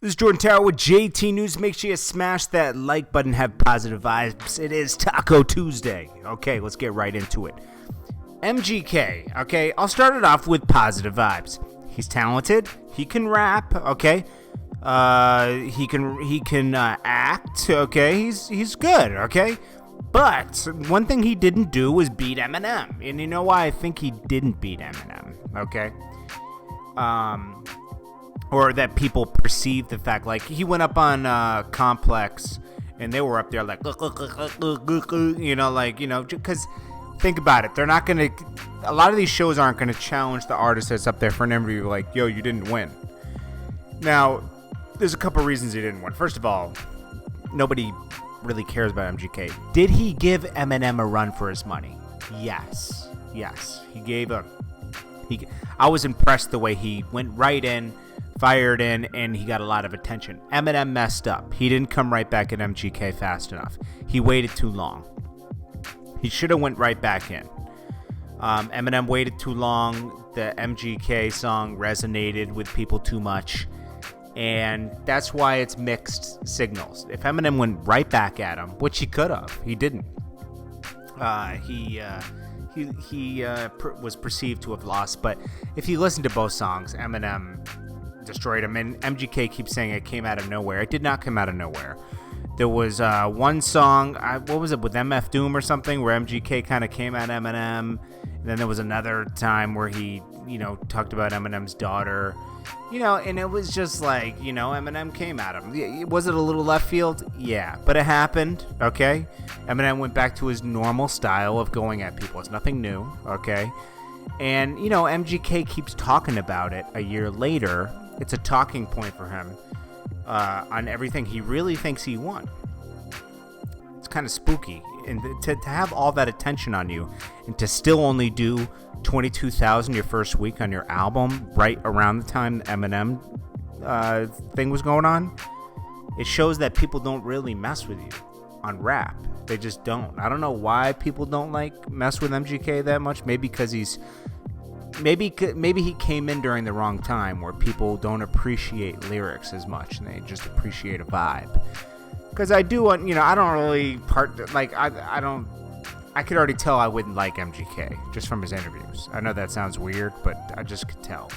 This is JordanTower with JT News. Make sure you smash that like button, have positive vibes. It is Taco Tuesday. Okay, let's get right into it. MGK, okay, I'll start it off with positive vibes. He's talented. He can rap, okay? He can act, okay? He's good, okay? But one thing he didn't do was beat Eminem. And you know why I think he didn't beat Eminem, okay? Or that people perceive the fact, like, he went up on Complex, and they were up there like, you know, like, you know, because think about it. They're not going to, a lot of these shows aren't going to challenge the artist that's up there for an interview like, yo, you didn't win. Now, there's a couple reasons he didn't win. First of all, nobody really cares about MGK. Did he give Eminem a run for his money? Yes. He gave a, I was impressed the way he went right in, fired in, and he got a lot of attention. Eminem messed up. He didn't come right back at MGK fast enough. He waited too long. He should have went right back in. Eminem waited too long. The MGK song resonated with people too much, and that's why it's mixed signals. If Eminem went right back at him, which he could have, he didn't. He was perceived to have lost, but if you listen to both songs, Eminem destroyed him, and MGK keeps saying it came out of nowhere. It did not come out of nowhere. There was one song, what was it, with MF Doom or something, where MGK kind of came at Eminem, and then there was another time where he, you know, talked about Eminem's daughter, you know, and it was just like, you know, Eminem came at him. Was it a little left field? Yeah, but it happened, okay? Eminem went back to his normal style of going at people. It's nothing new, okay? And, you know, MGK keeps talking about it a year later. It's a talking point for him on everything he really thinks he won. It's kind of spooky. And to have all that attention on you and to still only do 22,000 your first week on your album right around the time the Eminem thing was going on, it shows that people don't really mess with you on rap. They just don't. I don't know why people don't mess with MGK that much. Maybe because he's maybe he came in during the wrong time where people don't appreciate lyrics as much and they just appreciate a vibe. Because I do want, you know, I don't really I could already tell I wouldn't like MGK just from his interviews. I know that sounds weird, but I just could tell.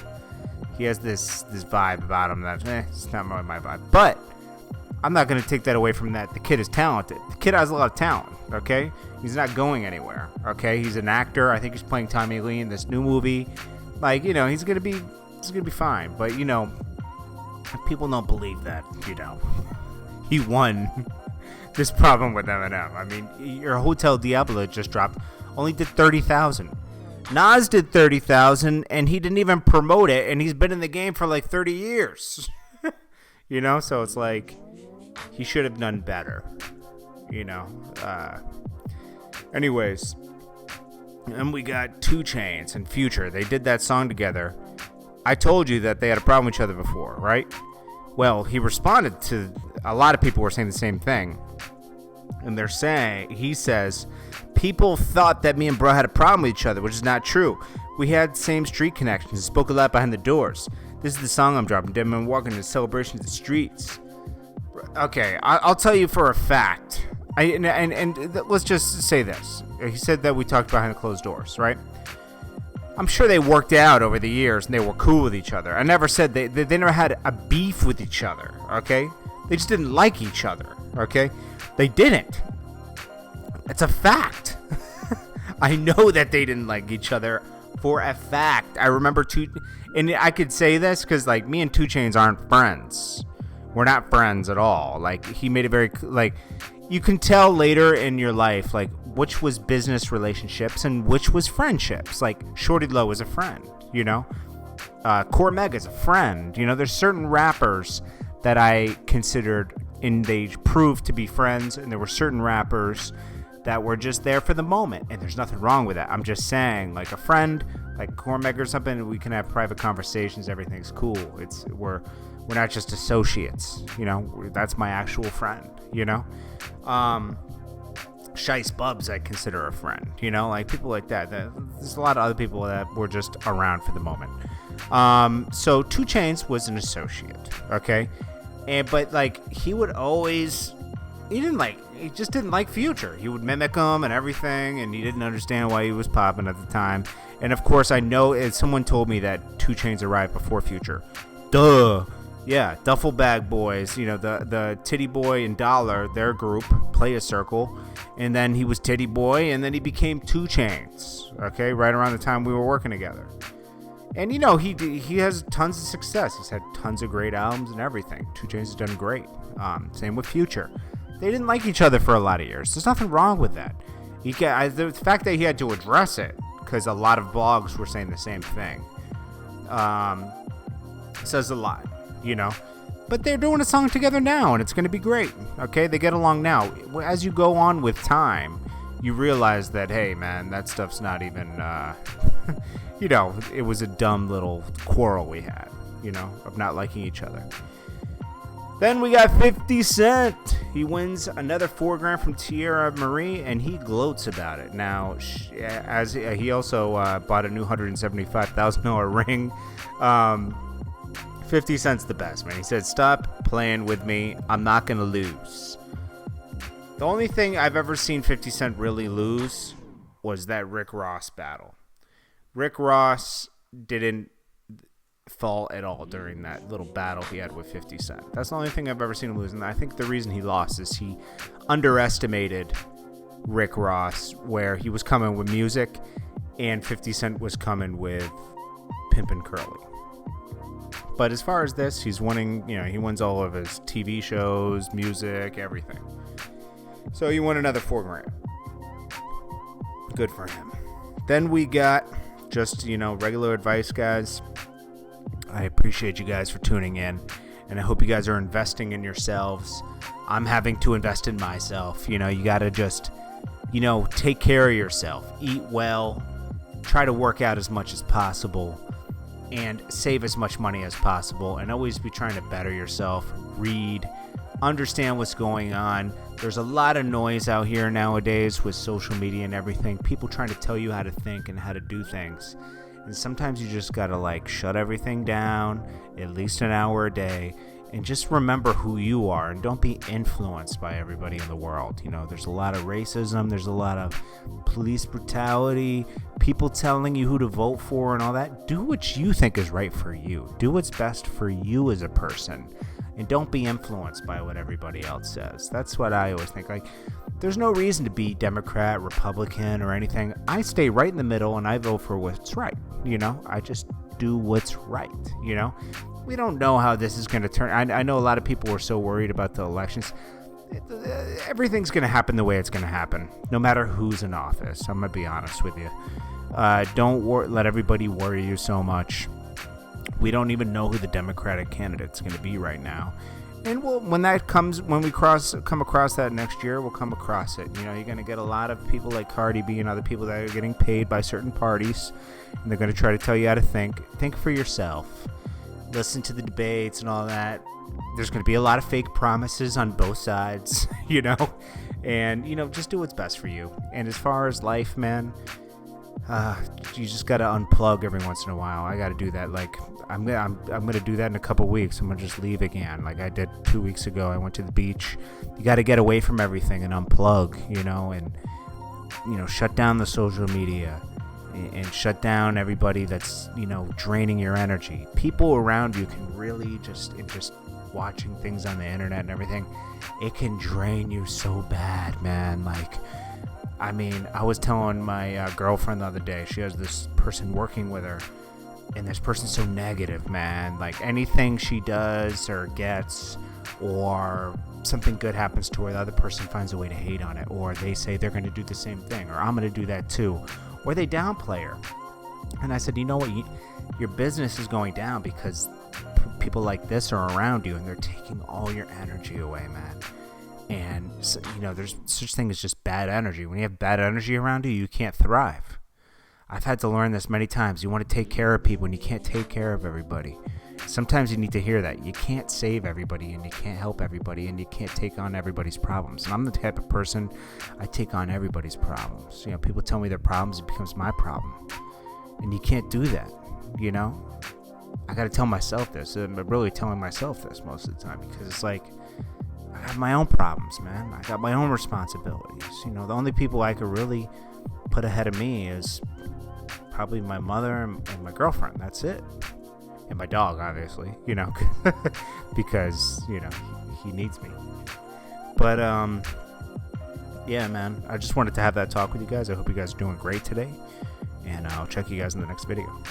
He has this vibe about him that, it's not really my vibe. But I'm not going to take that away from that. The kid is talented. The kid has a lot of talent, okay? He's not going anywhere, okay? He's an actor. I think he's playing Tommy Lee in this new movie. Like, you know, he's going to be fine. But, you know, people don't believe that, you know. He won this problem with Eminem. I mean, your Hotel Diablo just dropped, only did 30,000. Nas did 30,000, and he didn't even promote it, and he's been in the game for like 30 years. You know, so it's like, he should have done better, you know. Anyways, and we got 2 Chainz and Future. They did that song together. I told you that they had a problem with each other before, right? Well, he responded to, a lot of people were saying the same thing. And he says, people thought that me and bro had a problem with each other, which is not true. We had same street connections, spoke a lot behind the doors. This is the song I'm dropping. Dead man walking in celebration of the streets. Okay, I'll tell you for a fact. Let's just say this. He said that we talked behind the closed doors, right? I'm sure they worked out over the years and they were cool with each other. I never said they never had a beef with each other, okay? They just didn't like each other, okay? They didn't. It's a fact. I know that they didn't like each other for a fact. I remember and I could say this because, like, me and 2 Chainz aren't friends. We're not friends at all. Like, he made it very, like, you can tell later in your life, like, which was business relationships and which was friendships. Like, Shorty Low is a friend, you know? Cormeg is a friend. You know, there's certain rappers that I considered, and they proved to be friends, and there were certain rappers that were just there for the moment, and there's nothing wrong with that. I'm just saying, like, a friend, like Cormeg or something, we can have private conversations, everything's cool. We're not just associates, you know? That's my actual friend, you know? Shice Bubs I consider a friend, you know, like people like that. There's a lot of other people that were just around for the moment. So 2 Chainz was an associate, okay? But like he would always, he just didn't like Future. He would mimic him and everything, and he didn't understand why he was popping at the time. And of course, I know someone told me that 2 Chainz arrived before Future. Duh. Yeah, Duffel Bag Boys, the Titty Boy and Dollar, their group, Play a Circle, and then he was Titty Boy, and then he became 2 Chainz, okay, right around the time we were working together. And, he has tons of success. He's had tons of great albums and everything. 2 Chainz has done great. Same with Future. They didn't like each other for a lot of years. There's nothing wrong with that. The fact that he had to address it, because a lot of blogs were saying the same thing, says a lot. But they're doing a song together now, and it's going to be great. Okay, they get along now. As you go on with time, you realize that, hey, man, that stuff's not even, it was a dumb little quarrel we had, of not liking each other. Then we got 50 Cent. He wins another $4,000 from Teairra Marie, and he gloats about it. Now, as he also bought a new $175,000 ring. 50 Cent's the best, man. He said, stop playing with me. I'm not going to lose. The only thing I've ever seen 50 Cent really lose was that Rick Ross battle. Rick Ross didn't fall at all during that little battle he had with 50 Cent. That's the only thing I've ever seen him lose. And I think the reason he lost is he underestimated Rick Ross, where he was coming with music and 50 Cent was coming with Pimpin' Curly. But as far as this, he's winning, he wins all of his TV shows, music, everything. So he won another $4,000. Good for him. Then we got just, regular advice, guys. I appreciate you guys for tuning in, and I hope you guys are investing in yourselves. I'm having to invest in myself. You got to just, take care of yourself. Eat well. Try to work out as much as possible. And save as much money as possible, and always be trying to better yourself. Read, understand what's going on. There's a lot of noise out here nowadays with social media and everything. People trying to tell you how to think and how to do things. And sometimes you just gotta shut everything down, at least an hour a day, and just remember who you are, and don't be influenced by everybody in the world. There's a lot of racism, there's a lot of police brutality, people telling you who to vote for and all that. Do what you think is right for you. Do what's best for you as a person, and don't be influenced by what everybody else says. That's what I always think. There's no reason to be Democrat, Republican, or anything. I stay right in the middle, and I vote for what's right. I just do what's right. We don't know how this is going to turn. I know a lot of people were so worried about the elections. Everything's going to happen the way it's going to happen, no matter who's in office. I'm going to be honest with you. Don't let everybody worry you so much. We don't even know who the Democratic candidate's going to be right now. And when we come across that next year, we'll come across it. You're going to get a lot of people like Cardi B and other people that are getting paid by certain parties, and they're going to try to tell you how to think. Think for yourself. Listen to the debates and all that. There's going to be a lot of fake promises on both sides, and, just do what's best for you. And as far as life, man, you just got to unplug every once in a while. I got to do that. I'm going to do that in a couple weeks. I'm going to just leave again. Like I did 2 weeks ago. I went to the beach. You got to get away from everything and unplug, and, shut down the social media. And shut down everybody that's, draining your energy. People around you can really just watching things on the internet and everything, it can drain you so bad, man. I was telling my girlfriend the other day, she has this person working with her, and this person's so negative, man. Anything she does or gets, or something good happens to her, the other person finds a way to hate on it, or they say they're going to do the same thing, or I'm going to do that too. Or they downplay her. And I said, you know what? Your business is going down because people like this are around you, and they're taking all your energy away, man. And, there's such thing as just bad energy. When you have bad energy around you, you can't thrive. I've had to learn this many times. You want to take care of people, and you can't take care of everybody. Sometimes you need to hear that. You can't save everybody, and you can't help everybody, and you can't take on everybody's problems. And I'm the type of person, I take on everybody's problems. People tell me their problems, it becomes my problem. And you can't do that, I gotta tell myself this. I'm really telling myself this most of the time, because it's like, I have my own problems, man. I got my own responsibilities. You know, the only people I could really put ahead of me is probably my mother and my girlfriend. That's it. And my dog, obviously, you know, because, you know, he needs me. But, yeah, man, I just wanted to have that talk with you guys. I hope you guys are doing great today, and I'll check you guys in the next video.